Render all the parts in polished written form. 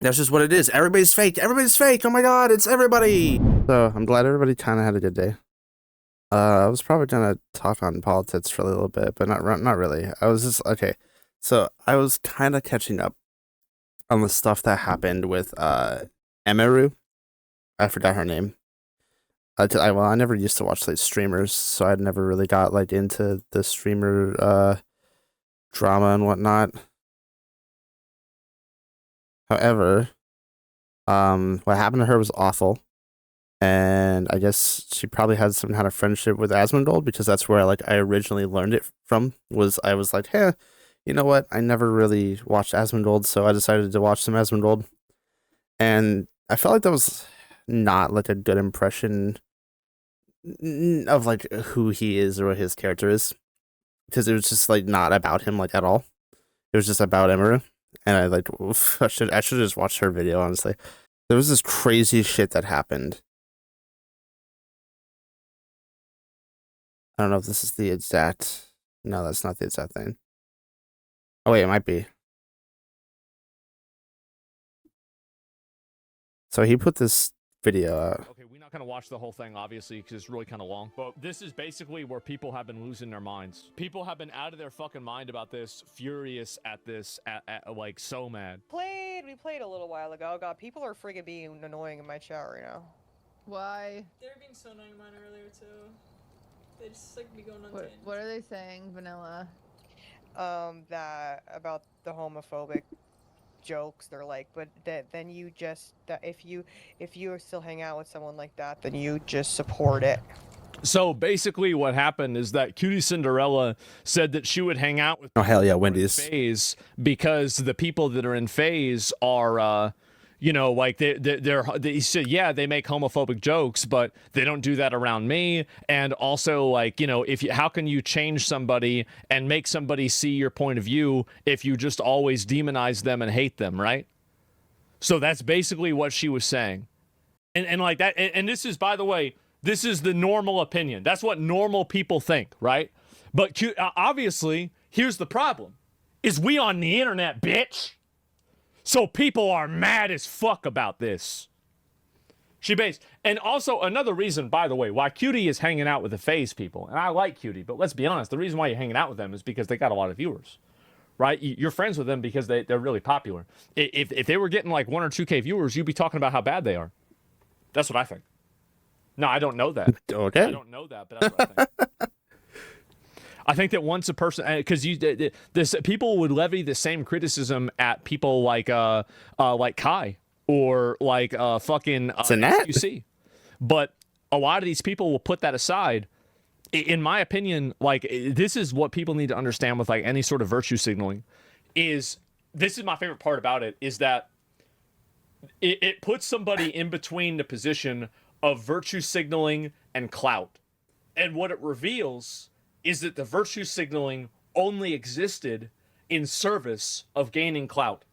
That's just what it is. Everybody's fake. Everybody's fake. Oh my god, it's everybody. So I'm glad everybody kind of had a good day. I was probably gonna talk on politics for a little bit, but not really. I was just okay. So I was kind of catching up on the stuff that happened with Emeru. I forgot her name. Well, I never used to watch like streamers, so I'd never really got like into the streamer drama and whatnot. However, what happened to her was awful, and I guess she probably had some kind of friendship with Asmongold because that's where I originally learned it from. I was like, hey, you know what? I never really watched Asmongold, so I decided to watch some Asmongold, and I felt like that was not like a good impression of like who he is or what his character is, because it was just like not about him like at all. It was just about Emery, and I like oof, I should just watch her video, honestly. There was this crazy shit that happened. I don't know if this is the exact. No, that's not the exact thing. Oh wait, it might be. So he put this video out. Okay, we're not going to watch the whole thing, obviously, because it's really kind of long. But this is basically where people have been losing their minds. People have been out of their fucking mind about this, furious at this, like, so mad. We played a little while ago. God, people are friggin' being annoying in my chat right now. Why? They were being so annoying mine earlier, too. They just, like, be going on What are they saying, Vanilla? That about the homophobic jokes. They're like, but then you just if you still hang out with someone like that, then you just support it. So basically what happened is that Cutie Cinderella said that she would hang out with Oh hell yeah, Wendy's. FaZe because the people that are in FaZe are you know, like they said, yeah, they make homophobic jokes, but they don't do that around me. And also, like, you know, how can you change somebody and make somebody see your point of view if you just always demonize them and hate them, right? So that's basically what she was saying. And like that, and this is, by the way, this is the normal opinion. That's what normal people think, right? But obviously, here's the problem, is we on the internet, bitch. So people are mad as fuck about this. And also another reason, by the way, why Cutie is hanging out with the FaZe people, and I like Cutie, but let's be honest, the reason why you're hanging out with them is because they got a lot of viewers, right? You're friends with them because they're really popular. If they were getting like 1 or 2K viewers, you'd be talking about how bad they are. That's what I think. No, I don't know that. Okay. I don't know that, but that's what I think. I think that once a person, because people would levy the same criticism at people like Kai or like fucking UC, but a lot of these people will put that aside. In my opinion, like, this is what people need to understand with like any sort of virtue signaling. This is my favorite part about it, is that it puts somebody in between the position of virtue signaling and clout, and what it reveals is that the virtue signaling only existed in service of gaining clout.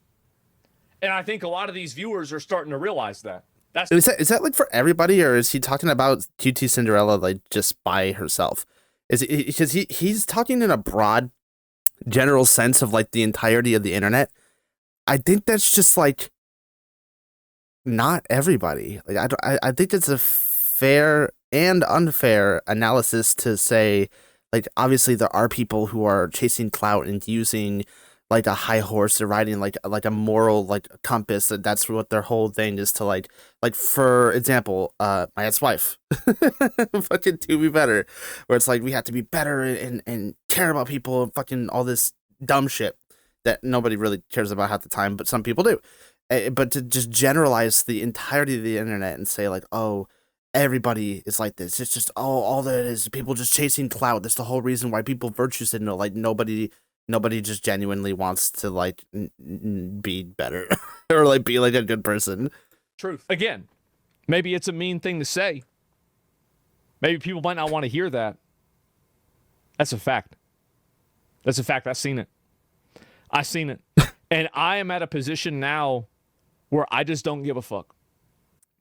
And I think a lot of these viewers are starting to realize that. Is that like for everybody, or is he talking about QT Cinderella like just by herself? Is it because he's talking in a broad, general sense of like the entirety of the internet? I think that's just like not everybody. Like I think it's a fair and unfair analysis to say, like, obviously there are people who are chasing clout and using like a high horse, they're riding like a moral like compass, and that's what their whole thing is, to like for example, my ex-wife fucking to be better, where it's like we have to be better and care about people and fucking all this dumb shit that nobody really cares about half the time, but some people do. But to just generalize the entirety of the internet and say like, oh, everybody is like this, it's just all that it is, people just chasing clout, that's the whole reason why people virtue signal, like nobody just genuinely wants to like be better or like be like a good person. Truth. Again, maybe it's a mean thing to say. Maybe people might not want to hear that. That's a fact. That's a fact. I've seen it. And I am at a position now where I just don't give a fuck.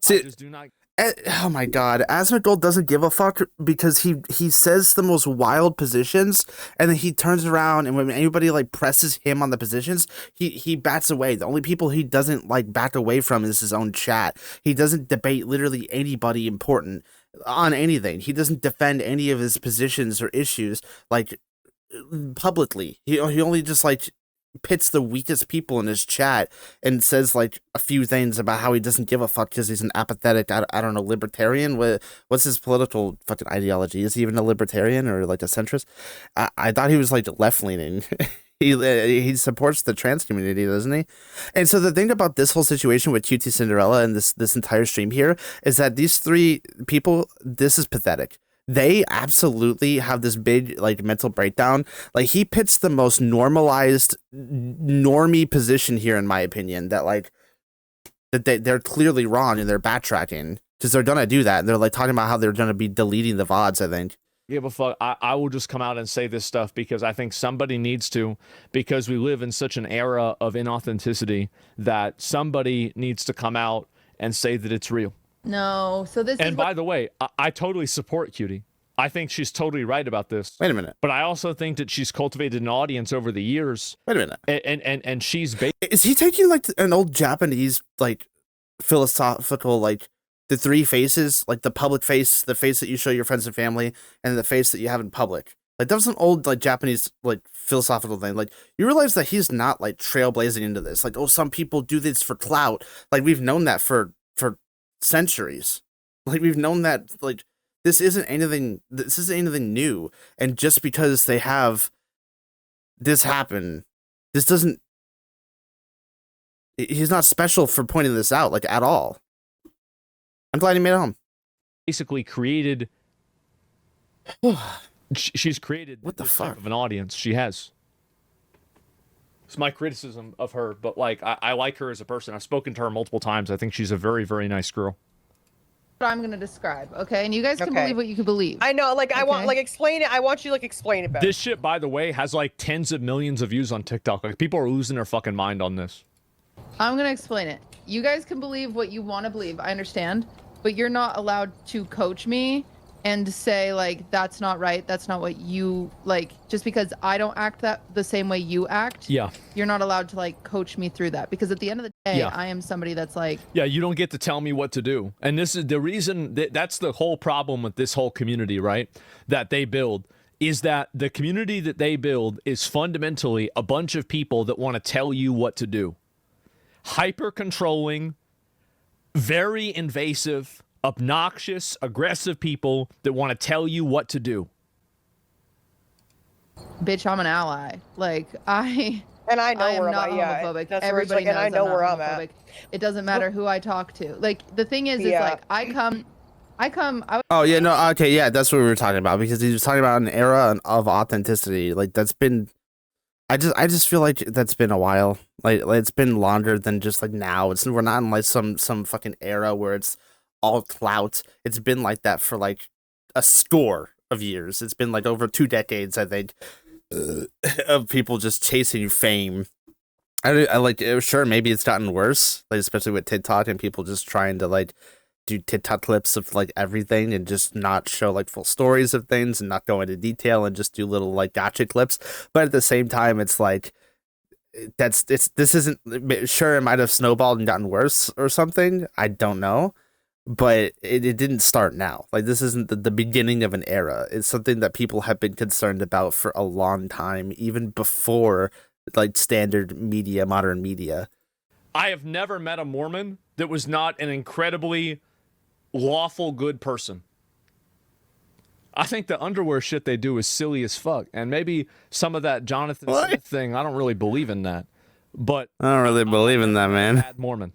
See, I just do not. Oh my God, Asmongold doesn't give a fuck because he says the most wild positions, and then he turns around and when anybody like presses him on the positions, he bats away. The only people he doesn't like back away from is his own chat. He doesn't debate literally anybody important on anything. He doesn't defend any of his positions or issues like publicly. He only just like pits the weakest people in his chat and says like a few things about how he doesn't give a fuck because he's an apathetic, I don't know, libertarian. What's his political fucking ideology? Is he even a libertarian or like a centrist? I thought he was like left leaning. He supports the trans community, doesn't he? And so the thing about this whole situation with QT Cinderella and this entire stream here is that these three people, this is pathetic. They absolutely have this big like mental breakdown. Like he pits the most normalized normie position here, in my opinion, that like that they're clearly wrong and they're backtracking because they're gonna do that. And they're like talking about how they're gonna be deleting the VODs, I think. Yeah, but fuck, I will just come out and say this stuff because I think somebody needs to, because we live in such an era of inauthenticity that somebody needs to come out and say that it's real. No, so this And is by the way, I totally support Cutie. I think she's totally right about this. Wait a minute. But I also think that she's cultivated an audience over the years. Wait a minute. And she's is he taking like an old Japanese like philosophical like the three faces, like the public face, the face that you show your friends and family, and the face that you have in public? Like that was an old like Japanese like philosophical thing. Like you realize that he's not like trailblazing into this. Like, oh, some people do this for clout. Like we've known that for centuries. Like we've known that like this isn't anything new. And just because they have this happen, this doesn't, he's not special for pointing this out like at all. I'm glad he made it home. basically created she's created what the this fuck type of an audience. She has. It's my criticism of her, but like I like her as a person. I've spoken to her multiple times. I think she's a very, very nice girl. what I'm gonna describe, okay? And you guys can Okay. believe what you can believe. I know, like, I want, Okay. like, explain it. I want you to, like, explain it better. This shit, by the way, has like tens of millions of views on TikTok. Like people are losing their fucking mind on this. I'm gonna explain it. You guys can believe what you want to believe. I understand, but you're not allowed to coach me and say like that's not right. That's not what you like. Just because I don't act that the same way you act. Yeah. You're not allowed to like coach me through that because at the end of the day, Yeah. I am somebody that's like. Yeah, you don't get to tell me what to do. And this is the reason that's the whole problem with this whole community, right? That they build is that the community that they build is fundamentally a bunch of people that want to tell you what to do. Hyper controlling, very invasive, obnoxious, aggressive people that want to tell you what to do. Bitch, I'm an ally. Like I And I know am where not I'm at. Yeah, homophobic. that's where it's Everybody like, and I knows know I'm where not I'm at. homophobic. It doesn't matter who I talk to. Like the thing is Yeah. like I come. Oh yeah, no, okay, yeah, that's what we were talking about because he was talking about an era of authenticity. Like that's been, I just feel like that's been a while. Like it's been longer than just like now. We're not in like some fucking era where it's all clout. It's been like that for like a score of years. It's been like over 2 decades, I think, of people just chasing fame. I like sure maybe it's gotten worse, like especially with TikTok and people just trying to like do TikTok clips of like everything and just not show like full stories of things and not go into detail and just do little like gotcha clips. But at the same time, it's like this isn't sure it might have snowballed and gotten worse or something. I don't know. But it didn't start now. Like this isn't the beginning of an era. It's something that people have been concerned about for a long time, even before like standard media, modern media. I have never met a Mormon that was not an incredibly lawful good person. I think the underwear shit they do is silly as fuck. And maybe some of that Jonathan What? Smith thing, I don't really believe in that. But I don't really believe in that, man. bad Mormon.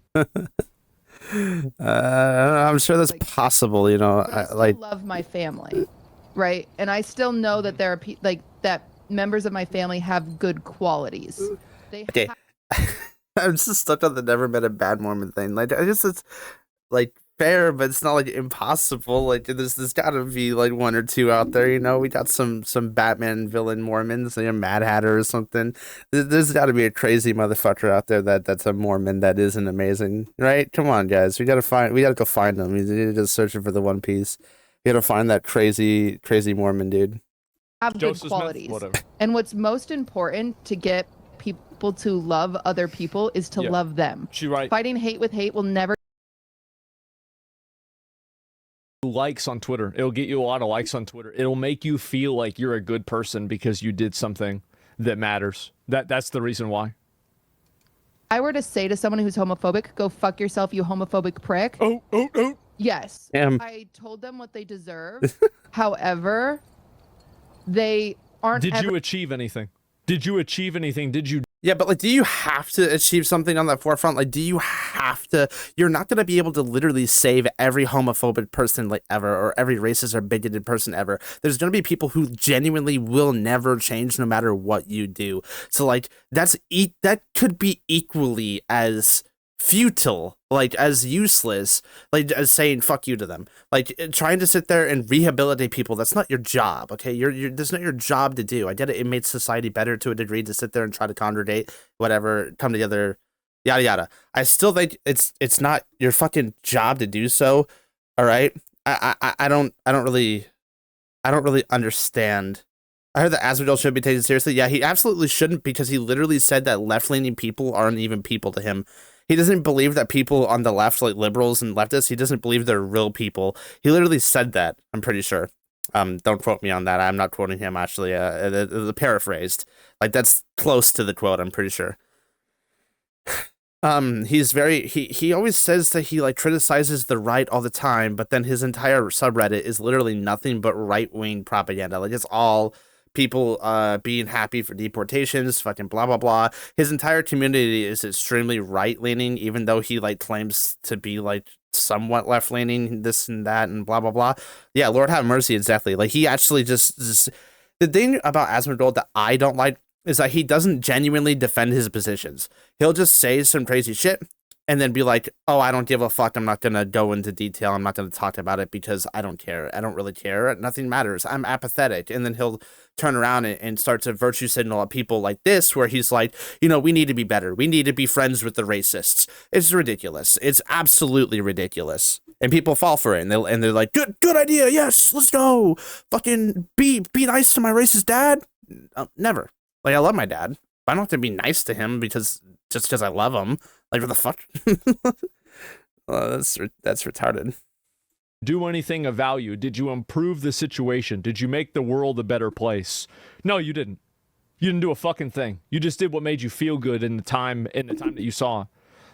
I'm sure that's Like, possible, you know. But I still Like love my family, right? And I still know that there are like that members of my family have good qualities. They Okay. I'm just stuck on the never met a bad Mormon thing. Like I guess it's like fair, but it's not like impossible. Like there's gotta be like one or two out there, you know. We got some Batman villain Mormons, like a Mad Hatter or something. There's gotta be a crazy motherfucker out there that's a Mormon that isn't amazing, right? Come on, guys, we gotta go find them. You're just searching for the One Piece. You gotta find that crazy Mormon dude. Have good Joseph Smith? qualities. Whatever. And what's most important to get people to love other people is to Yeah. love them. She right. Fighting hate with hate will never. Likes on Twitter. It'll get you a lot of likes on Twitter. It'll make you feel like you're a good person because you did something that matters. That's the reason why. I were to say to someone who's homophobic, go fuck yourself, you homophobic prick. Oh. Yes. Damn. I told them what they deserve. However, they aren't. Did ever- you achieve anything? Did you achieve anything? Did you? Yeah, but like, do you have to achieve something on that forefront? Like, do you have to? You're not gonna be able to literally save every homophobic person like ever, or every racist or bigoted person ever. There's gonna be people who genuinely will never change, no matter what you do. So like, that could be equally as futile, like as useless, like as saying fuck you to them. Like trying to sit there and rehabilitate people, that's not your job, okay? You're that's not your job to do. I get it, it made society better to a degree to sit there and try to congregate, whatever, come together, yada yada. I still think it's not your fucking job to do so. All right, I don't really understand. I heard that Asmongold should be taken seriously. Yeah, he absolutely shouldn't, because he literally said that left-leaning people aren't even people to him. He doesn't believe that people on the left, like liberals and leftists, he doesn't believe they're real people. He literally said that, I'm pretty sure. Don't quote me on that. I'm not quoting him, actually. The paraphrased. Like, that's close to the quote, I'm pretty sure. He's very, he always says that he, like, criticizes the right all the time, but then his entire subreddit is literally nothing but right-wing propaganda. Like, it's all people being happy for deportations, fucking blah blah blah. His entire community is extremely right-leaning, even though he like claims to be like somewhat left-leaning, this and that and blah blah blah. Yeah, Lord have mercy, exactly. Like, he actually just the thing about Asmongold that I don't like is that he doesn't genuinely defend his positions. He'll just say some crazy shit and then be like, oh, I don't give a fuck. I'm not going to go into detail. I'm not going to talk about it because I don't care. I don't really care. Nothing matters. I'm apathetic. And then he'll turn around and start to virtue signal at people like this, where he's like, you know, we need to be better. We need to be friends with the racists. It's ridiculous. It's absolutely ridiculous. And people fall for it. And they're like, good idea. Yes, let's go. Fucking be nice to my racist dad. Never. Like, I love my dad. I don't have to be nice to him just because I love him. Like, what the fuck? That's retarded. Do anything of value? Did you improve the situation? Did you make the world a better place? No, you didn't. You didn't do a fucking thing. You just did what made you feel good in the time that you saw.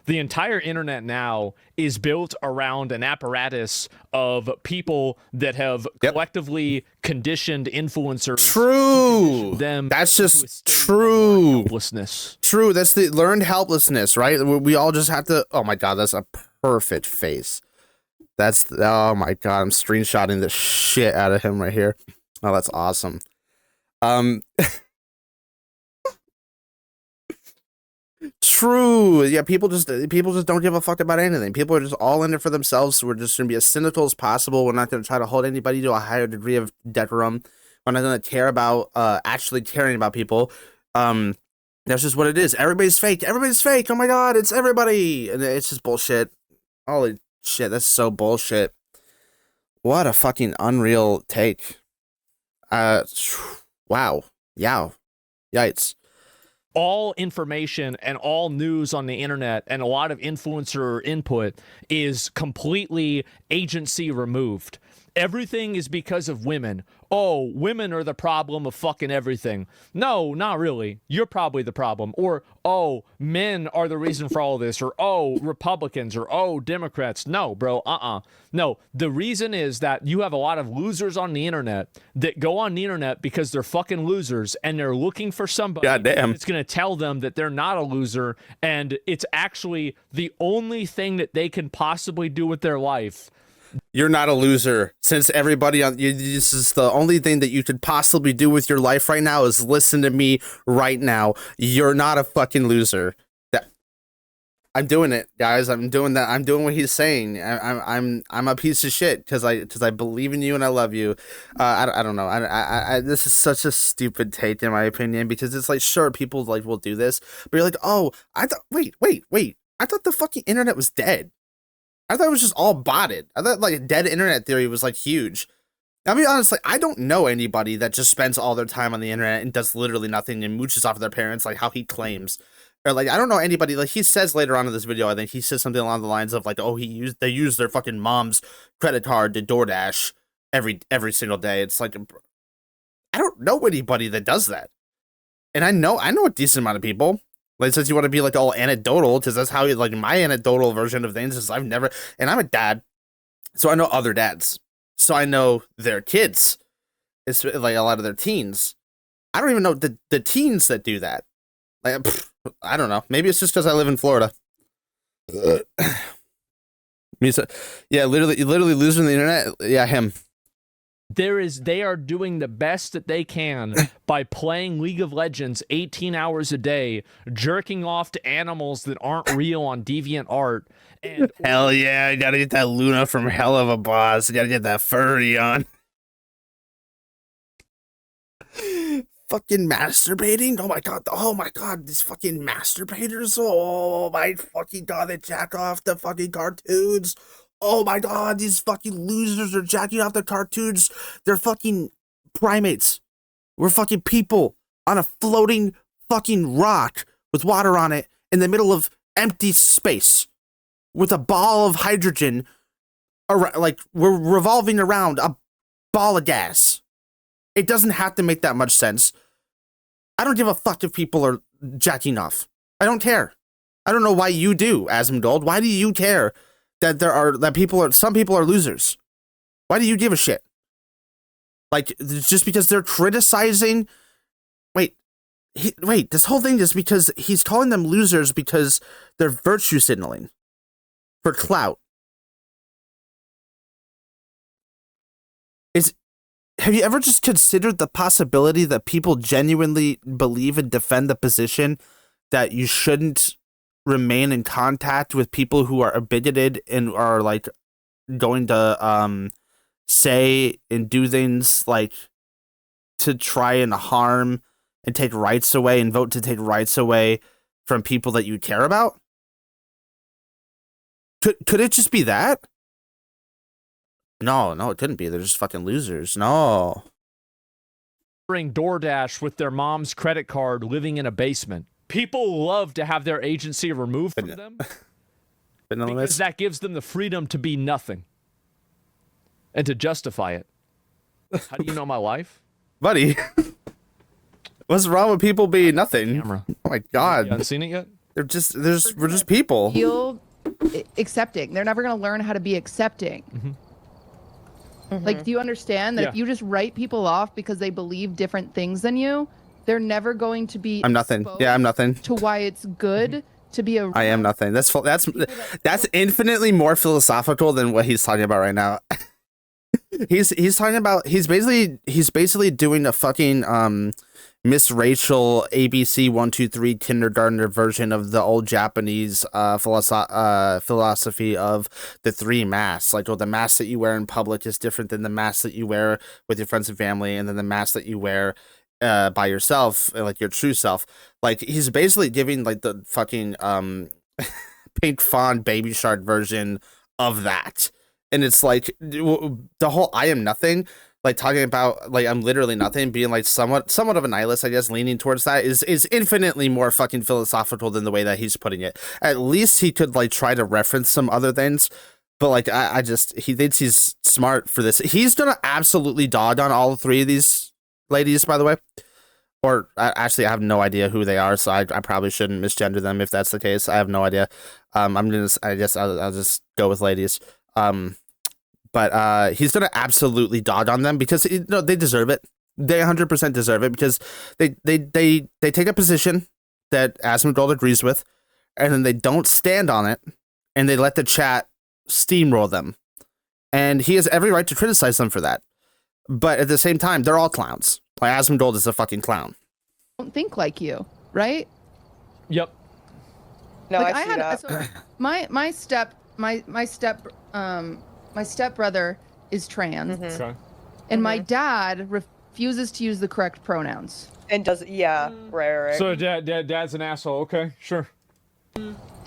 The entire internet now is built around an apparatus of people that have collectively conditioned influencers. True. Them. That's just true. Helplessness. True. That's the learned helplessness, right? We all just have to. Oh my god, that's a perfect face. Oh my god, I'm screenshotting the shit out of him right here. Oh, that's awesome. True. Yeah, people just don't give a fuck about anything. People are just all in it for themselves. So we're just gonna be as cynical as possible. We're not gonna try to hold anybody to a higher degree of decorum. We're not gonna care about actually caring about people. That's just what it is. Everybody's fake. Everybody's fake. Oh my god, it's everybody. And it's just bullshit. Holy shit, that's so bullshit. What a fucking unreal take. Wow. Yeah. Yikes. All information and all news on the internet and a lot of influencer input is completely agency removed. Everything is because of women. Oh, women are the problem of fucking everything. No, not really. You're probably the problem. Or, oh, men are the reason for all this. Or, oh, Republicans. Or, oh, Democrats. No, bro. No, the reason is that you have a lot of losers on the internet that go on the internet because they're fucking losers and they're looking for somebody that's going to tell them that they're not a loser and it's actually the only thing that they can possibly do with their life. You're not a loser, since everybody on you, this is the only thing that you could possibly do with your life right now is listen to me right now. You're not a fucking loser. I'm doing it, guys. I'm doing that. I'm doing what he's saying. I'm a piece of shit because I believe in you and I love you. I don't know. This is such a stupid take in my opinion because it's like sure people like will do this, but you're like, oh, I thought wait. I thought the fucking internet was dead. I thought it was just all botted. I thought like dead internet theory was like huge. I'll be honest, like I don't know anybody that just spends all their time on the internet and does literally nothing and mooches off of their parents like how he claims. Or like I don't know anybody like he says later on in this video. I think he says something along the lines of like, "Oh, they use their fucking mom's credit card to DoorDash every single day." It's like I don't know anybody that does that, and I know a decent amount of people. Like since you want to be like all anecdotal, because that's how like my anecdotal version of things is I'm a dad, so I know other dads, so I know their kids. It's like a lot of their teens. I don't even know the teens that do that. Like. I don't know. Maybe it's just because I live in Florida. Yeah, literally losing the internet. Yeah, him. They are doing the best that they can by playing League of Legends 18 hours a day, jerking off to animals that aren't real on DeviantArt. And hell yeah, I gotta get that Luna from Hell of a Boss. I gotta get that furry on. Fucking masturbating? Oh my god, these fucking masturbators. Oh my fucking god, they jack off the fucking cartoons. Oh my god, these fucking losers are jacking off the cartoons. They're fucking primates. We're fucking people on a floating fucking rock with water on it in the middle of empty space with a ball of hydrogen. Like we're revolving around a ball of gas. It doesn't have to make that much sense. I don't give a fuck if people are jacking off. I don't care. I don't know why you do, Asmongold. Why do you care that some people are losers? Why do you give a shit? Like just because they're criticizing? Wait, this whole thing is because he's calling them losers because they're virtue signaling for clout. Have you ever just considered the possibility that people genuinely believe and defend the position that you shouldn't remain in contact with people who are bigoted and are like going to say and do things like to try and harm and take rights away and vote to take rights away from people that you care about? Could it just be that? No, it couldn't be. They're just fucking losers. No. Bring DoorDash with their mom's credit card, living in a basement. People love to have their agency removed from them because that gives them the freedom to be nothing and to justify it. How do you know my life? Buddy, what's wrong with people being nothing? Camera. Oh my god. You haven't seen it yet? We're just people. Feel accepting. They're never going to learn how to be accepting. Mm-hmm. Like, do you understand that if you just write people off because they believe different things than you, they're never going to be. I'm nothing. Yeah, I'm nothing. To why it's good to be a. I am nothing. That's infinitely more philosophical than what he's talking about right now. he's talking about he's basically doing a fucking Miss Rachel ABC 123 kindergartner version of the old Japanese philosophy of the three masks. Like, the mask that you wear in public is different than the mask that you wear with your friends and family, and then the mask that you wear by yourself, like your true self. Like, he's basically giving like the fucking pink fawn baby shark version of that. And it's like the whole I am nothing, like talking about like I'm literally nothing, being like somewhat of a nihilist, I guess, leaning towards that is infinitely more fucking philosophical than the way that he's putting it. At least he could like try to reference some other things, but like he thinks he's smart for this. He's gonna absolutely dog on all three of these ladies, by the way. Or actually, I have no idea who they are, so I probably shouldn't misgender them if that's the case. I have no idea. I'll just go with ladies. But he's gonna absolutely dog on them because they deserve it. They 100% deserve it because they take a position that Asmongold agrees with, and then they don't stand on it, and they let the chat steamroll them. And he has every right to criticize them for that. But at the same time, they're all clowns. Like, Asmongold is a fucking clown. Don't think like you, right? Yep. No, Like I I see had that. so my stepbrother is trans, Mhm. Okay. and my dad refuses to use the correct pronouns. And does yeah, right. So dad's an asshole. Okay, sure.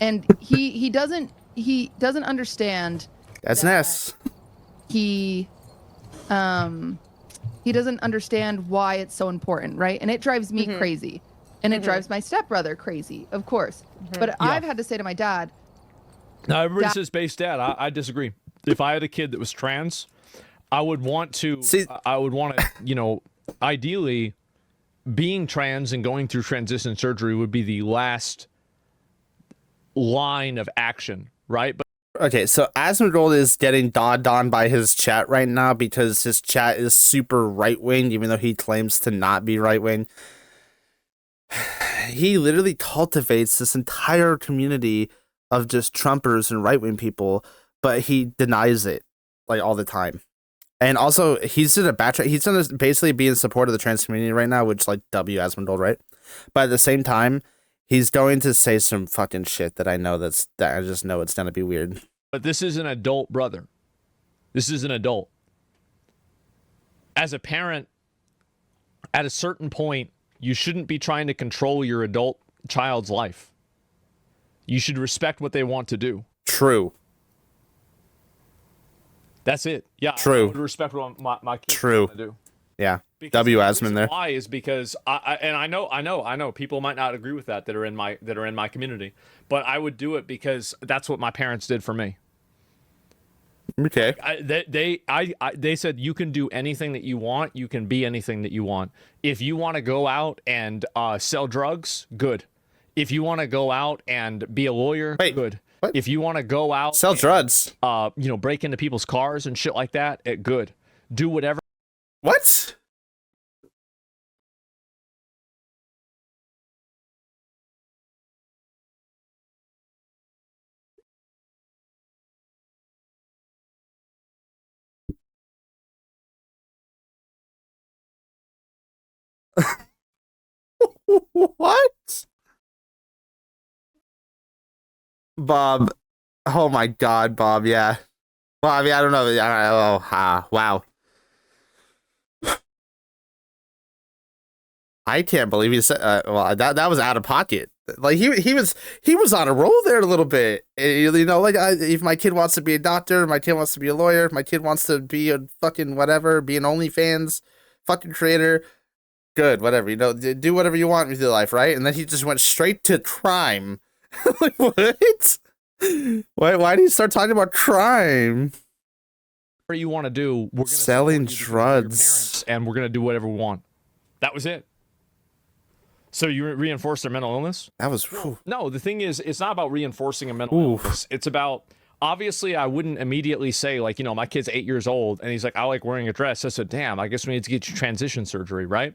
And he doesn't understand That's an that S. he doesn't understand why it's so important, right? And it drives me crazy. And it drives my stepbrother crazy, of course. But I've had to say to my dad, Now everybody Dad- says base dad. I disagree. If I had a kid that was trans, I would want to. See- I would want to. Ideally, being trans and going through transition surgery would be the last line of action, right? But Okay, so Asmongold is getting dogged on by his chat right now because his chat is super right wing, even though he claims to not be right wing. He literally cultivates this entire community of just Trumpers and right wing people, but he denies it like all the time. And also, he's in a backtrack. He's gonna basically be in support of the trans community right now, which like W Asmongold, right? But at the same time, he's going to say some fucking shit that I just know it's gonna be weird. this is an adult brother. This is an adult. As a parent, at a certain point, you shouldn't be trying to control your adult child's life. You should respect what they want to do. True. That's it. Yeah, True. I would respect what my kids True. want to do. Yeah. Because W the Asmon reason there. Why is because I know people might not agree with that are in my community, but I would do it because that's what my parents did for me. Okay. They said you can do anything that you want, you can be anything that you want. If you want to go out and sell drugs, good. If you want to go out and be a lawyer, Wait, good. what? If you want to go out Sell and, drugs. break into people's cars and shit like that, good. Do whatever. What? What? Bob. Oh my God, Bob. Yeah. Well, I mean, I don't know. Wow. I can't believe he said. Well, that was out of pocket. Like he was on a roll there a little bit. Like if my kid wants to be a doctor, my kid wants to be a lawyer, my kid wants to be a fucking whatever, be an OnlyFans fucking creator. Good, whatever. Do whatever you want with your life, right? And then he just went straight to crime. Like what? Why did he start talking about crime? Whatever you want to do, we're gonna Selling support you because we're your drugs. parents, and we're gonna do whatever we want. That was it. So you reinforce their mental illness? That was. Whew. No, the thing is, it's not about reinforcing a mental Oof. illness. It's about, obviously, I wouldn't immediately say, like, my kid's 8 years old, and he's like, I like wearing a dress. I said, damn, I guess we need to get you transition surgery, right?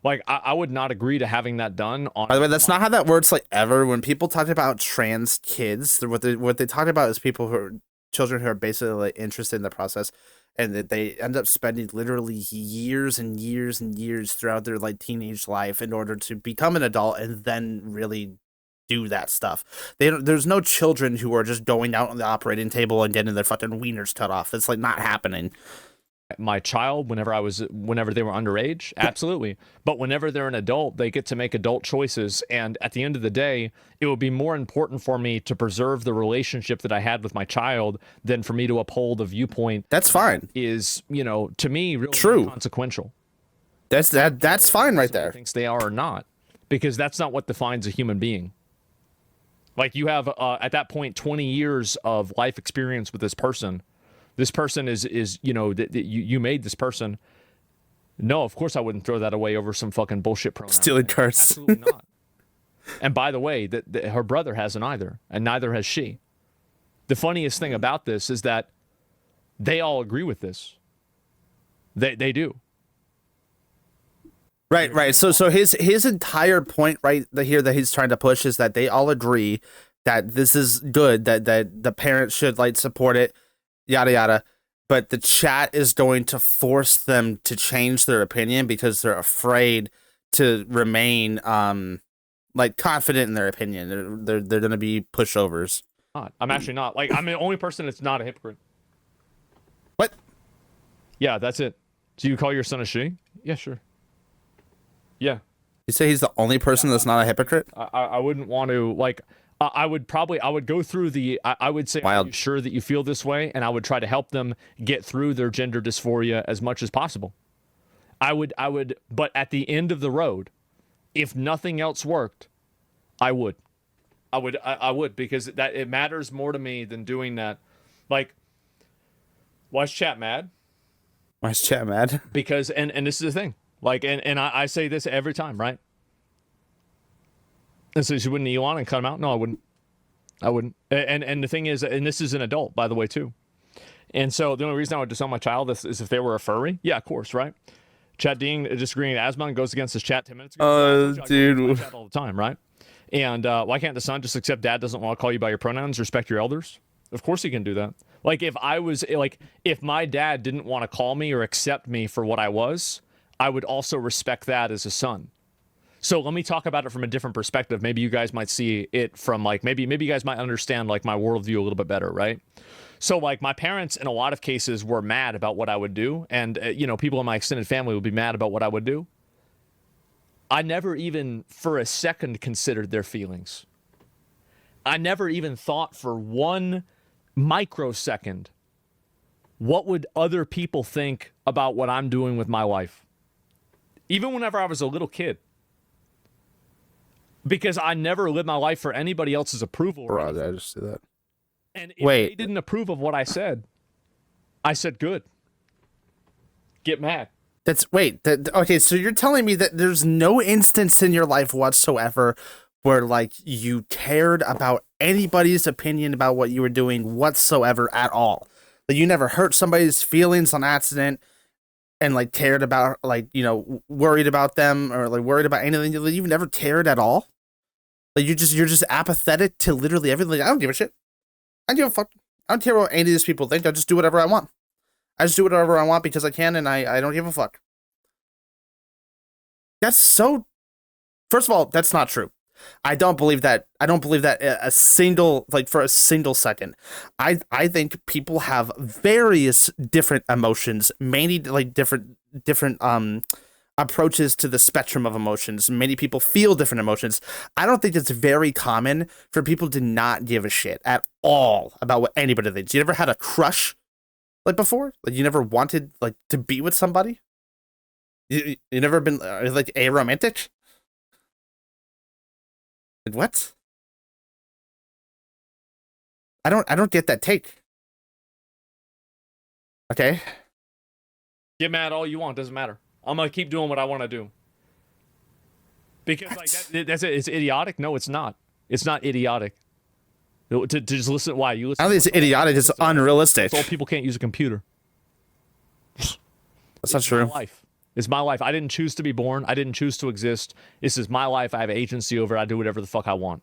Like, I would not agree to having that done. By the way, that's not how that works. Like ever, when people talk about trans kids, what they talk about is children who are basically like interested in the process, and that they end up spending literally years and years and years throughout their like teenage life in order to become an adult and then really do that stuff. There's no children who are just going out on the operating table and getting their fucking wieners cut off. It's like not happening. My child, whenever they were underage, absolutely. But whenever they're an adult, they get to make adult choices. And at the end of the day, it would be more important for me to preserve the relationship that I had with my child than for me to uphold a viewpoint. That's fine. Is, to me, really True. inconsequential. That's fine right there. Thinks they are or not, because that's not what defines a human being. Like you have at that point 20 years of life experience with this person. This person is you made this person. No, of course I wouldn't throw that away over some fucking bullshit pronoun. Stealing cars. Absolutely not. And by the way, that her brother hasn't either, and neither has she. The funniest thing about this is that they all agree with this. They do. Right. So his entire point right here that he's trying to push is that they all agree that this is good, that the parents should like support it, yada yada. But the chat is going to force them to change their opinion because they're afraid to remain like confident in their opinion. They're gonna be pushovers. I'm actually not. Like, I'm the only person that's not a hypocrite. What? Yeah, that's it. Do you call your son a she? Yeah, sure. Yeah. You say he's the only person that's not a hypocrite? I wouldn't want to, like, I would go through I would say, Wild. are you sure that you feel this way? And I would try to help them get through their gender dysphoria as much as possible. I would, but at the end of the road, if nothing else worked, I would, because that it matters more to me than doing that. Like, why is chat mad? Why is chat mad? Because, and this is the thing, like, and I say this every time, right? And so you wouldn't Elon and cut him out? No, I wouldn't. And the thing is, and this is an adult, by the way, too. And so the only reason I would disown my child is if they were a furry. Yeah, of course, right? Chat Dean disagreeing with Asmongold goes against his chat 10 minutes ago. Dude. Chat all the time, right? And why can't the son just accept dad doesn't want to call you by your pronouns, respect your elders? Of course he can do that. Like, if my dad didn't want to call me or accept me for what I was, I would also respect that as a son. So let me talk about it from a different perspective. Maybe you guys might see it from, like, maybe you guys might understand, like, my worldview a little bit better, right? So, like, my parents in a lot of cases were mad about what I would do, and people in my extended family would be mad about what I would do. I never even for a second considered their feelings. I never even thought for one microsecond, what would other people think about what I'm doing with my life? Even whenever I was a little kid. Because I never lived my life for anybody else's approval. Bro, I just do that. And if they didn't approve of what I said good. Get mad. Okay, so you're telling me that there's no instance in your life whatsoever where, like, you cared about anybody's opinion about what you were doing whatsoever at all. Like, you never hurt somebody's feelings on accident and, like, cared about, like, worried about them or, like, worried about anything. You've never cared at all. Like, you're just apathetic to literally everything. Like, I don't give a shit. I don't give a fuck. I don't care what any of these people think. I just do whatever I want. I just do whatever I want because I can, and I don't give a fuck. That's so... First of all, that's not true. I don't believe that. I don't believe that for a single second. I think people have various different emotions, mainly, like, different approaches to the spectrum of emotions. Many people feel different emotions. I don't think it's very common for people to not give a shit at all about what anybody thinks. You ever had a crush, like, before? Like, you never wanted, like, to be with somebody? You never been, like, aromantic? What? I don't get that take. Okay. Get mad all you want, doesn't matter. I'm gonna keep doing what I want to do. Because that's it. It's idiotic. No, it's not. It's not idiotic. To just listen. Why you listen? I don't think it's idiotic. It's unrealistic. Old people can't use a computer. That's not true. My life. It's my life. I didn't choose to be born. I didn't choose to exist. This is my life. I have agency over it. I do whatever the fuck I want.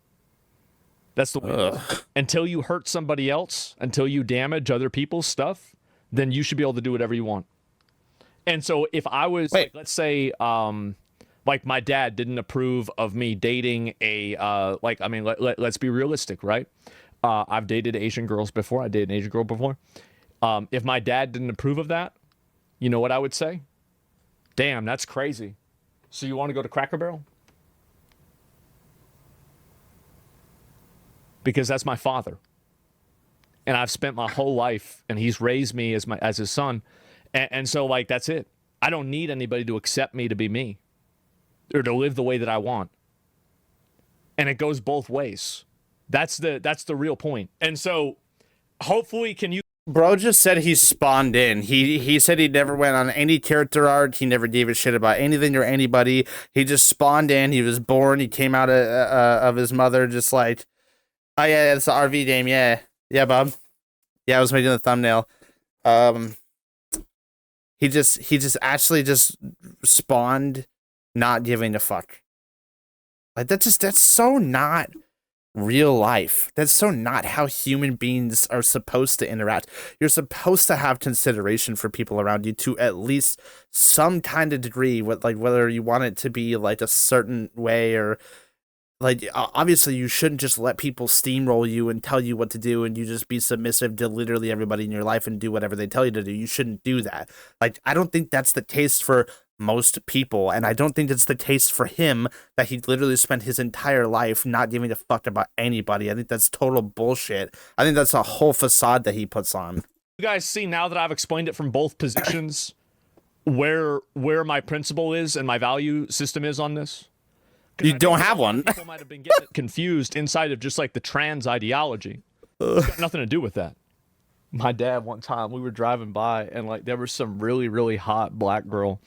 That's the way it is. Until you hurt somebody else, until you damage other people's stuff, then you should be able to do whatever you want. And so if I was, like, let's say, like, my dad didn't approve of me dating let's be realistic, right? I've dated Asian girls before. I dated an Asian girl before. If my dad didn't approve of that, you know what I would say? Damn, that's crazy. So you want to go to Cracker Barrel? Because that's my father. And I've spent my whole life, and he's raised me as his son. And so, like, that's it. I don't need anybody to accept me to be me or to live the way that I want. And it goes both ways. That's the real point. And so, hopefully, can you... Bro just said he spawned in. He said he never went on any character arc. He never gave a shit about anything or anybody. He just spawned in. He was born. He came out of his mother just like, oh yeah, it's the RV game. Yeah, Bob. Yeah, I was making the thumbnail. He just actually just spawned, not giving a fuck. Like, that's so not real life. That's so not how human beings are supposed to interact. You're supposed to have consideration for people around you to at least some kind of degree, with, like, whether you want it to be like a certain way or obviously you shouldn't just let people steamroll you and tell you what to do and you just be submissive to literally everybody in your life and do whatever they tell you to do. You shouldn't do that. Like, I don't think that's the case for most people, and I don't think it's the case for him, that he literally spent his entire life not giving a fuck about anybody. I think that's total bullshit. I think that's a whole facade that he puts on. You guys see, now that I've explained it from both positions, where my principle is and my value system is on this? You don't have one. People might have been getting confused inside of just like the trans ideology. It's got nothing to do with that. My dad, one time, we were driving by and like there was some really, really hot black girl,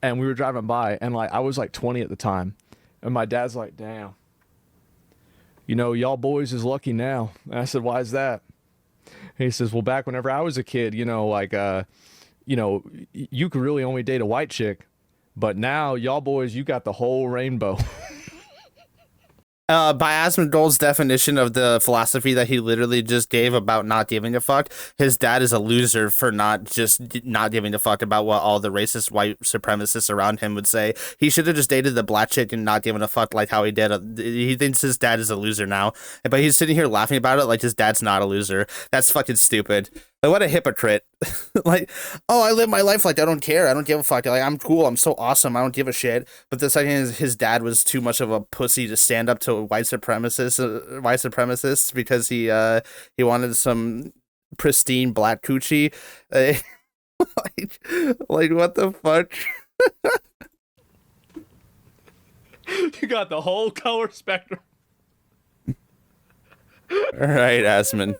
and we were driving by and like I was like 20 at the time, and my dad's like, "Damn, you know, y'all boys is lucky now." And I said, "Why is that?" And he says, "Well, back whenever I was a kid, you know, like you know, you could really only date a white chick, but now y'all boys, you got the whole rainbow." By Asmongold's definition of the philosophy that he literally just gave about not giving a fuck, his dad is a loser for not giving a fuck about what all the racist white supremacists around him would say. He should have just dated the black chick and not given a fuck like how he did. He thinks his dad is a loser now, but he's sitting here laughing about it like his dad's not a loser. That's fucking stupid. Like, what a hypocrite. Like, oh, I live my life like I don't care. I don't give a fuck. Like, I'm cool. I'm so awesome. I don't give a shit. But the second his dad was too much of a pussy to stand up to white supremacists because he wanted some pristine black coochie. Like, what the fuck? You got the whole color spectrum. All right, Asmon.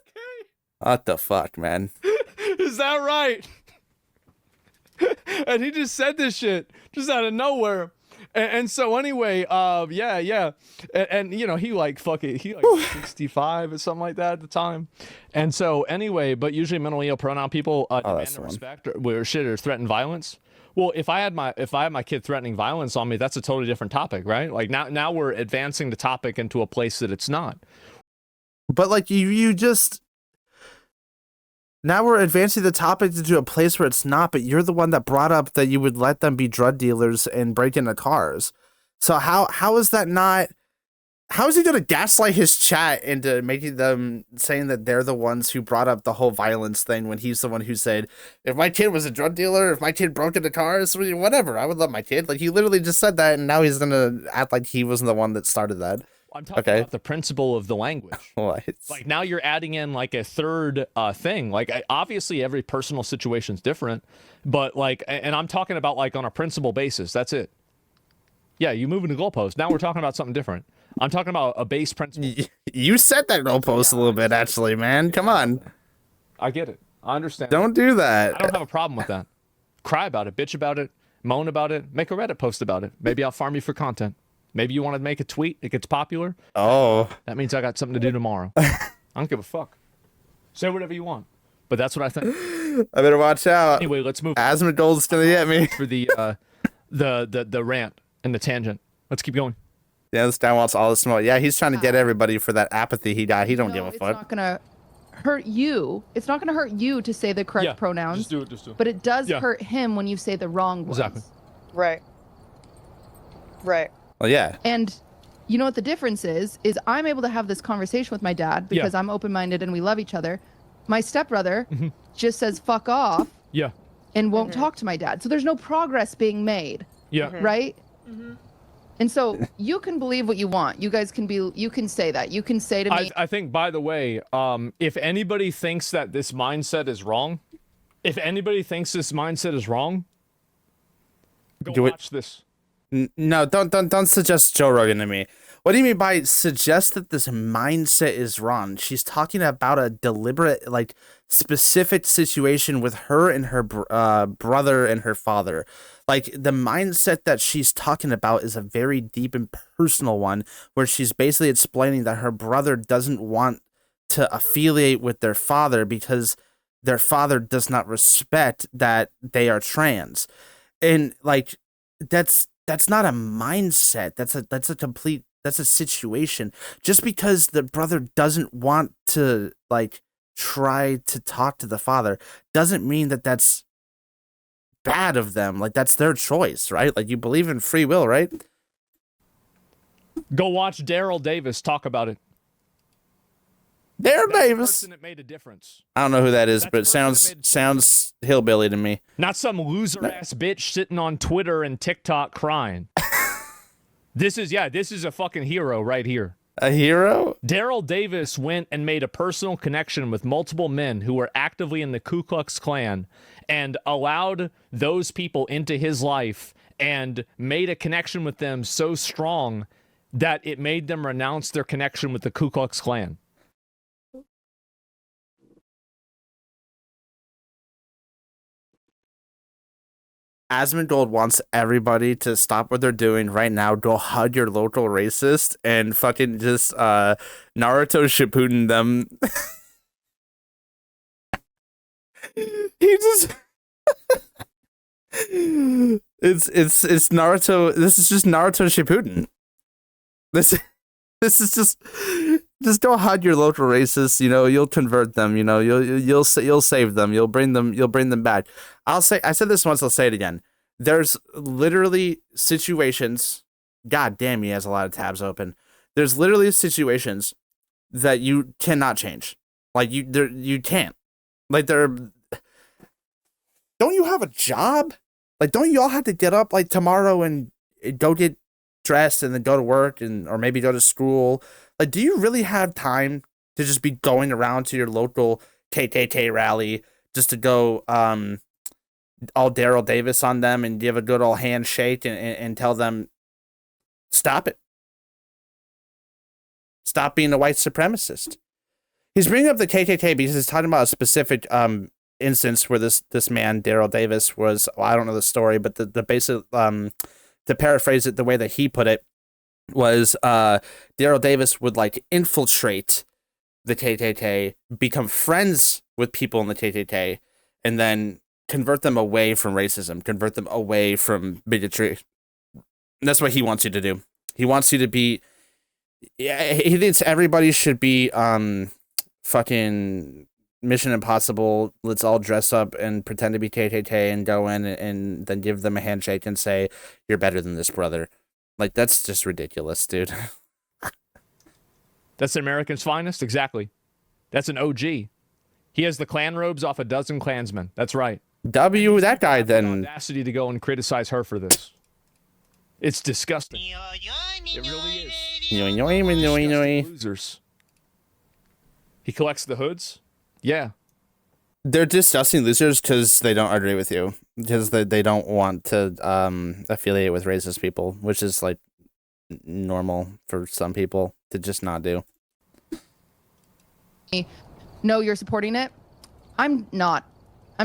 What the fuck, man? Is that right? And he just said this shit just out of nowhere. And so anyway, yeah. And you know, he like 65 or something like that at the time. And so anyway, but usually mentally ill pronoun people demand respect or shit or threaten violence. Well, if I had my kid threatening violence on me, that's a totally different topic, right? Like now we're advancing the topic into a place that it's not. But like you just. Now we're advancing the topic into a place where it's not, but you're the one that brought up that you would let them be drug dealers and break into cars. So how is that not... How is he going to gaslight his chat into making them saying that they're the ones who brought up the whole violence thing when he's the one who said, if my kid was a drug dealer, if my kid broke into cars, whatever, I would let my kid. Like, he literally just said that, and now he's going to act like he wasn't the one that started that. I'm talking about the principle of the language. What? Like, now you're adding in like a third thing. Like, obviously every personal situation's different, but like, and I'm talking about like on a principle basis. That's it. Yeah, you moving the goalpost. Now we're talking about something different. I'm talking about a base principle. You set that goalpost a little bit, actually, man. Come on. I get it. I understand. Don't do that. I don't have a problem with that. Cry about it, bitch about it, moan about it, make a Reddit post about it. Maybe I'll farm you for content. Maybe you want to make a tweet, it gets popular. Oh. That means I got something to do tomorrow. I don't give a fuck. Say whatever you want. But that's what I think. I better watch out. Anyway, let's move. Asmongold's gonna get me. For the rant and the tangent. Let's keep going. Yeah, this guy wants all the smoke. Yeah, he's trying to get everybody for that apathy he got. He don't give a fuck. It's not gonna hurt you. It's not gonna hurt you to say the correct pronouns. Just do it. But it does hurt him when you say the wrong ones. Exactly. Right. Well, yeah. And you know what the difference is I'm able to have this conversation with my dad because I'm open-minded and we love each other. My stepbrother just says fuck off. Yeah. And won't talk to my dad. So there's no progress being made. Yeah. Right? And so you can believe what you want. You guys can say that. You can say to me. I think, by the way, if anybody thinks that this mindset is wrong, go watch this. No, don't suggest Joe Rogan to me. What do you mean by suggest that this mindset is wrong? She's talking about a deliberate, like, specific situation with her and her brother and her father. Like, the mindset that she's talking about is a very deep and personal one, where she's basically explaining that her brother doesn't want to affiliate with their father because their father does not respect that they are trans. And, like, that's not a mindset. That's a situation. Just because the brother doesn't want to, like, try to talk to the father doesn't mean that that's bad of them. Like, that's their choice, right? Like, you believe in free will, right? Go watch Daryl Davis talk about it. Daryl That's the Davis. person that made a difference. I don't know who that is, That's but the it person that sounds hillbilly to me. Not some loser ass bitch sitting on Twitter and TikTok crying. This is a fucking hero right here. A hero? Daryl Davis went and made a personal connection with multiple men who were actively in the Ku Klux Klan and allowed those people into his life and made a connection with them so strong that it made them renounce their connection with the Ku Klux Klan. Asmongold wants everybody to stop what they're doing right now. Go hug your local racist and fucking just Naruto Shippuden them. He just it's Naruto. This is just Naruto Shippuden. This is just go hug your local racists. You know, you'll convert them. You know, you'll save them. You'll bring them back. I said this once. I'll say it again. There's literally situations. God damn, he has a lot of tabs open. There's literally situations that you cannot change. Like you can't. Like don't you have a job? Like, don't you all have to get up like tomorrow and go get dressed and then go to work or maybe go to school? Like, do you really have time to just be going around to your local KKK rally just to go all Daryl Davis on them and give a good old handshake and tell them, stop it. Stop being a white supremacist. He's bringing up the KKK because he's talking about a specific instance where this man, Daryl Davis, was, well, I don't know the story, but the basic, to paraphrase it the way that he put it, was Daryl Davis would like infiltrate the KKK, become friends with people in the KKK, and then convert them away from racism, convert them away from bigotry. And that's what he wants you to do. He wants you to be, he thinks everybody should be fucking Mission Impossible. Let's all dress up and pretend to be KKK and go in and then give them a handshake and say, you're better than this, brother. Like, that's just ridiculous, dude. That's American's finest? Exactly. That's an OG. He has the Klan robes off a dozen Klansmen. That's right. That guy The then. audacity to go and criticize her for this. It's disgusting. It really is. Disgusting losers. He collects the hoods? Yeah. They're disgusting losers because they don't agree with you. Because they don't want to affiliate with racist people, which is like normal for some people to just not do. No, you're supporting it. I'm not. I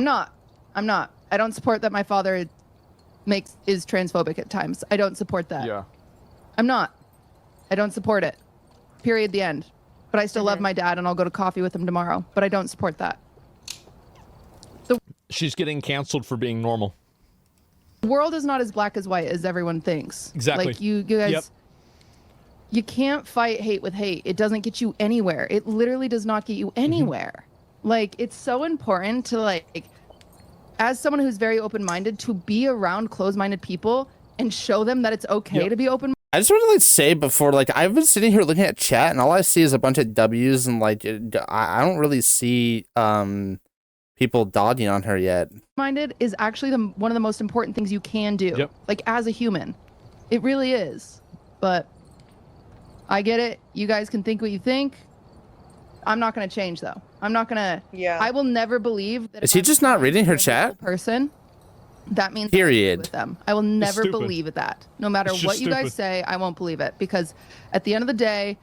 don't support that my father is transphobic at times. I don't support that. Yeah. I'm not. I don't support it. Period. The end. But I still love my dad and I'll go to coffee with him tomorrow. But I don't support that. She's getting canceled for being normal. The world is not as black as white as everyone thinks. Exactly. Like you guys, you can't fight hate with hate. It doesn't get you anywhere. It literally does not get you anywhere. Like, it's so important to, like, as someone who's very open-minded, to be around closed-minded people and show them that it's okay to be open. I just want to like say before, like, I've been sitting here looking at chat and all I see is a bunch of W's and like I don't really see people dogging on her yet. Minded is actually one of the most important things you can do. Like, as a human, it really is. But I get it. You guys can think what you think. I'm not going to change, though. I'm not going to. Yeah. I will never believe that. Is he just not reading her chat? Person. That means period. With them. I will never believe that. No matter what you guys say, I won't believe it, because at the end of the day,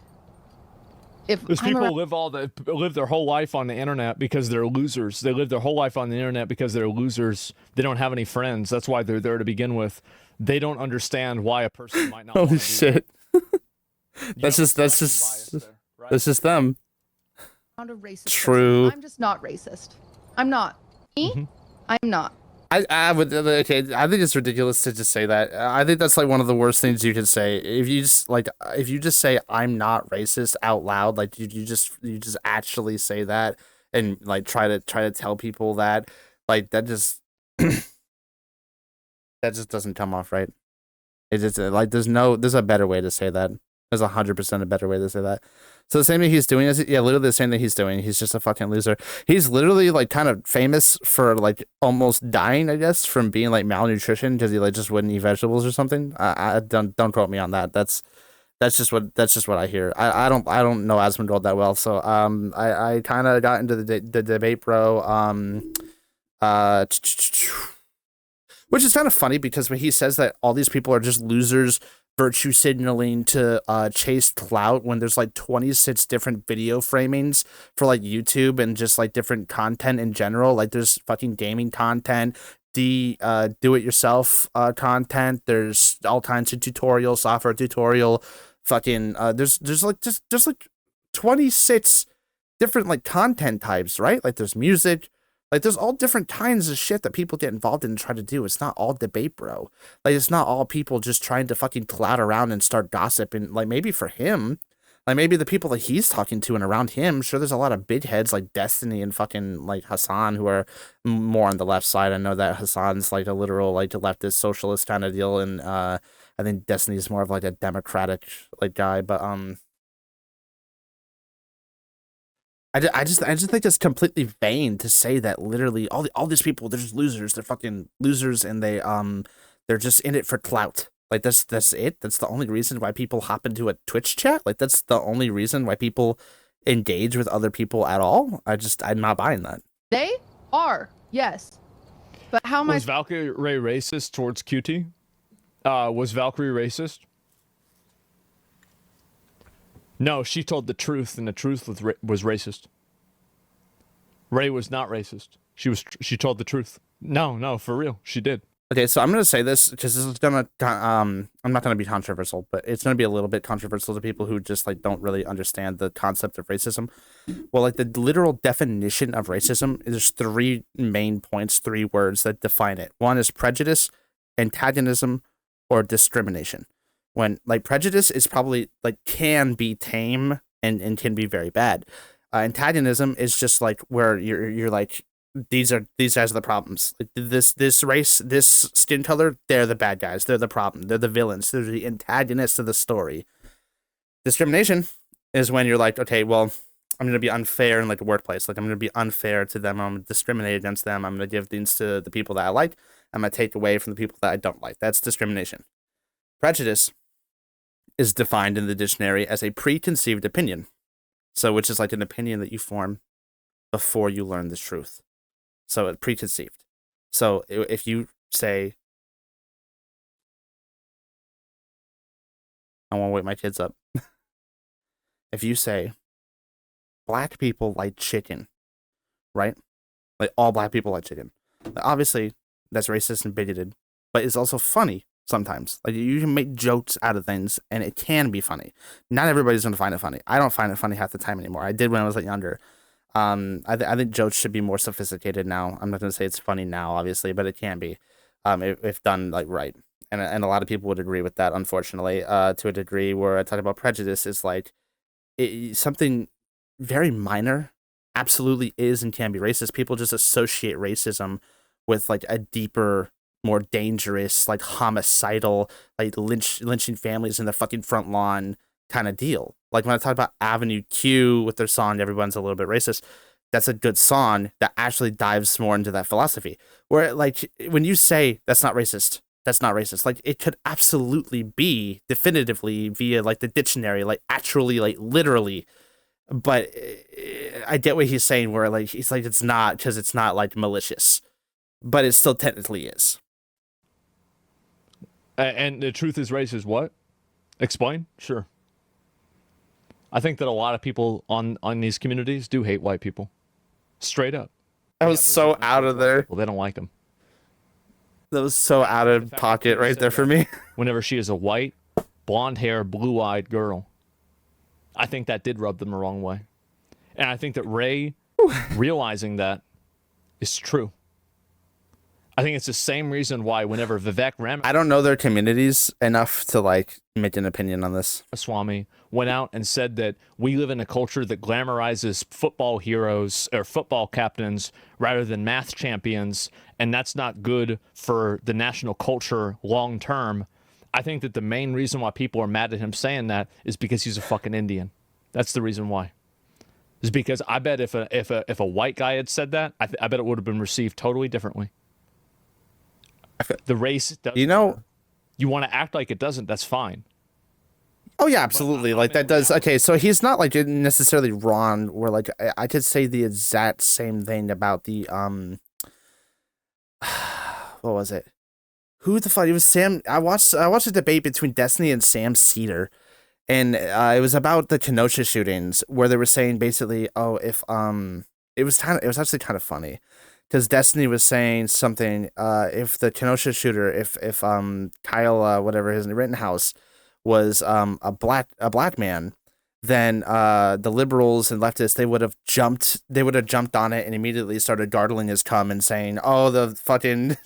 if those people live their whole life on the internet because they're losers. They live their whole life on the internet because they're losers. They don't have any friends. That's why they're there to begin with. They don't understand why a person might not. Holy shit! That's just them. I'm a racist True. person. I'm just not racist. I'm not. Me? I'm not. I would okay. I think it's ridiculous to just say that. I think that's like one of the worst things you can say. If you just say I'm not racist out loud, like you just actually say that and like try to tell people that, like, that just that just doesn't come off right. It just like there's a better way to say that. There's 100% a better way to say that. So the same thing he's doing is, yeah, literally the same thing he's doing. He's just a fucking loser. He's literally like kind of famous for like almost dying, I guess, from being like malnutrition because he like just wouldn't eat vegetables or something. I don't quote me on that. That's just what I hear. I don't know Asmongold that well, so I kind of got into the debate, bro. Which is kind of funny because when he says that all these people are just losers virtue signaling to chase clout when there's like 26 different video framings for like YouTube and just like different content in general. Like there's fucking gaming content, the do-it-yourself content. There's all kinds of tutorial, software tutorial, fucking there's like 26 different like content types, right? Like there's music. Like, there's all different kinds of shit that people get involved in and try to do. It's not all debate, bro. Like, it's not all people just trying to fucking clout around and start gossiping. Like, maybe for him, like, maybe the people that he's talking to and around him, sure, there's a lot of big heads like Destiny and fucking, like, Hassan who are more on the left side. I know that Hassan's, like, a literal, like, leftist socialist kind of deal, and I think Destiny's more of, like, a democratic, like, guy, but, I just think it's completely vain to say that literally all these people, they're just losers. They're fucking losers, and they're just in it for clout. Like that's it. That's the only reason why people hop into a Twitch chat. Like that's the only reason why people engage with other people at all. I'm not buying that. They are, yes. But how much was Valkyrie racist towards QT? Was Valkyrie racist? No, she told the truth, and the truth was racist. Ray was not racist. She told the truth. No, for real, she did. Okay, so I'm gonna say this because this is gonna I'm not gonna be controversial, but it's gonna be a little bit controversial to people who just like don't really understand the concept of racism. Well, like the literal definition of racism, there's 3 main points, 3 words that define it. One is prejudice, antagonism, or discrimination. When like prejudice is probably like can be tame and can be very bad. Antagonism is just like where you're like these guys are the problems. Like this race, this skin color, they're the bad guys. They're the problem. They're the villains. They're the antagonists of the story. Discrimination is when you're like, okay, well, I'm gonna be unfair in like a workplace. Like I'm gonna be unfair to them. I'm gonna discriminate against them. I'm gonna give things to the people that I like. I'm gonna take away from the people that I don't like. That's discrimination. Prejudice is defined in the dictionary as a preconceived opinion. So, which is like an opinion that you form before you learn the truth. So, it's preconceived. So, if you say, I want to wake my kids up. If you say, black people like chicken, right? Like all black people like chicken. Obviously, that's racist and bigoted, but it's also funny. Sometimes, like you can make jokes out of things, and it can be funny. Not everybody's gonna find it funny. I don't find it funny half the time anymore. I did when I was like younger. I think jokes should be more sophisticated now. I'm not gonna say it's funny now, obviously, but it can be, if done like right. And a lot of people would agree with that, unfortunately, to a degree. Where I talk about prejudice is like something very minor, absolutely is and can be racist. People just associate racism with like a deeper, more dangerous, like homicidal, like lynching families in the fucking front lawn kind of deal. Like when I talk about Avenue Q with their song "Everyone's a Little Bit Racist," that's a good song that actually dives more into that philosophy. Where like when you say that's not racist, like it could absolutely be definitively via like the dictionary, like actually, like literally. But I get what he's saying, where like he's like it's not because it's not like malicious, but it still technically is. And the truth is racist. What? Explain? Sure. I think that a lot of people on these communities do hate white people. Straight up. I was so out of there. Well, they don't like them. That was so out of pocket right there for me. Whenever she is a white, blonde-haired, blue-eyed girl, I think that did rub them the wrong way. And I think that Ray realizing that is true. I think it's the same reason why whenever Vivek I don't know their communities enough to like make an opinion on this. Ramaswamy went out and said that we live in a culture that glamorizes football heroes or football captains rather than math champions, and that's not good for the national culture long term. I think that the main reason why people are mad at him saying that is because he's a fucking Indian. That's the reason why. Is because I bet if a white guy had said that, I bet it would have been received totally differently. The race, You know, you want to act like it doesn't. That's fine. oh yeah, absolutely. Like that does. Okay, so he's not like necessarily wrong. Where like I could say the exact same thing about the what was it? Who the fuck? It was Sam. I watched a debate between Destiny and Sam Cedar, and it was about the Kenosha shootings, where they were saying basically, oh, if it was actually kind of funny, because Destiny was saying something, if the Kenosha shooter, if Kyle whatever his Rittenhouse was a black man, then the liberals and leftists they would have jumped on it and immediately started gargling his cum and saying, oh, the fucking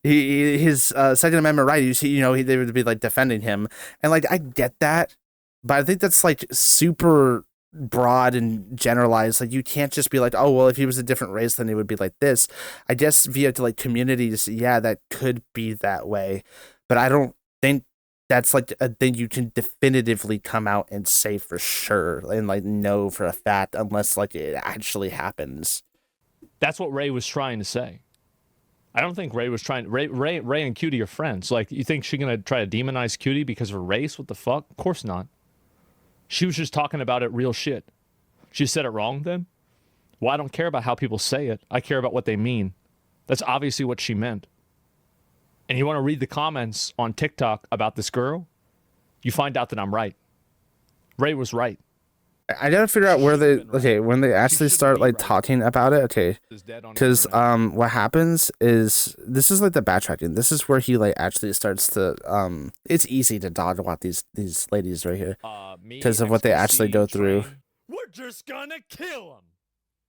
his Second Amendment right, they would be like defending him. And like I get that, but I think that's like super broad and generalized. Like you can't just be like, oh well, if he was a different race then it would be like this. I guess via to like communities, yeah, that could be that way, but I don't think that's like a thing you can definitively come out and say for sure and like know for a fact unless like it actually happens. That's what Ray was trying to say. I don't think Ray was trying. Ray and Cutie are friends. Like, you think she's gonna try to demonize Cutie because of her race? What the fuck? Of course not. She was just talking about it real shit. She said it wrong then? Well, I don't care about how people say it. I care about what they mean. That's obviously what she meant. And you want to read the comments on TikTok about this girl, you find out that I'm right. Ray was right. I gotta figure out where when they actually start like talking about it, okay, because what happens is this is like the backtracking. This is where he like actually starts to it's easy to dodge about these ladies right here because of what they actually go through. We're just gonna kill him.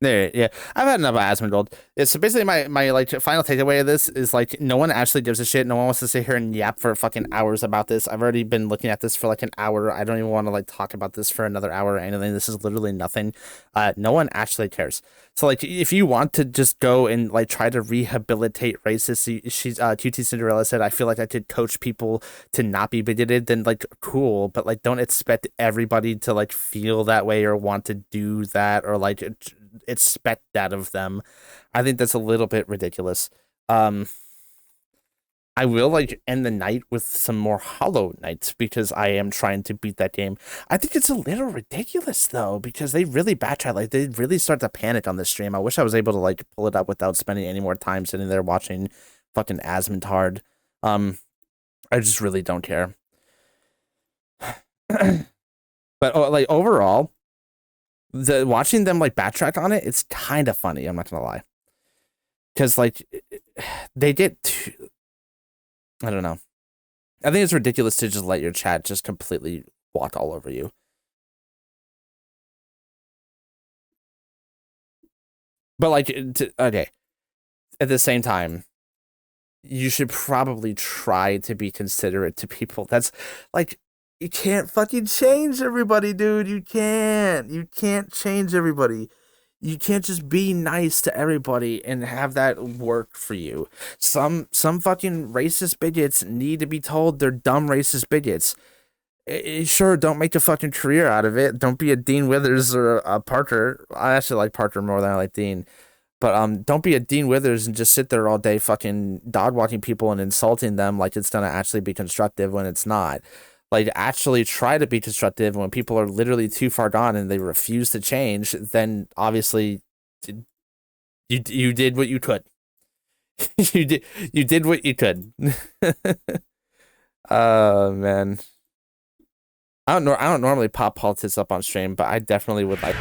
There, yeah, I've had enough of Asmongold. Yeah, so basically, my like final takeaway of this is like no one actually gives a shit. No one wants to sit here and yap for fucking hours about this. I've already been looking at this for like an hour. I don't even want to like talk about this for another hour or anything. This is literally nothing. No one actually cares. So like, if you want to just go and like try to rehabilitate racists, she's QT Cinderella said, I feel like I could coach people to not be bigoted. Then like cool, but like don't expect everybody to like feel that way or want to do that or like expect that of them. I think that's a little bit ridiculous. I will like end the night with some more Hollow Knight because I am trying to beat that game. I think it's a little ridiculous though because they really backtrack. Like they really start to panic on the stream. I wish I was able to like pull it up without spending any more time sitting there watching fucking Asmongold. I just really don't care. But like overall, watching them like backtrack on it, it's kind of funny. I'm not gonna lie, because like they get I don't know. I think it's ridiculous to just let your chat just completely walk all over you. But like, okay, at the same time, you should probably try to be considerate to people. That's like, you can't fucking change everybody, dude. You can't change everybody. You can't just be nice to everybody and have that work for you. Some fucking racist bigots need to be told they're dumb racist bigots. Sure, don't make a fucking career out of it. Don't be a Dean Withers or a Parker. I actually like Parker more than I like Dean. But don't be a Dean Withers and just sit there all day fucking dog walking people and insulting them like it's gonna actually be constructive when it's not. Like, actually try to be constructive when people are literally too far gone and they refuse to change. Then obviously, you did what you could. you did what you could. Man, I don't normally pop politics up on stream, but I definitely would like.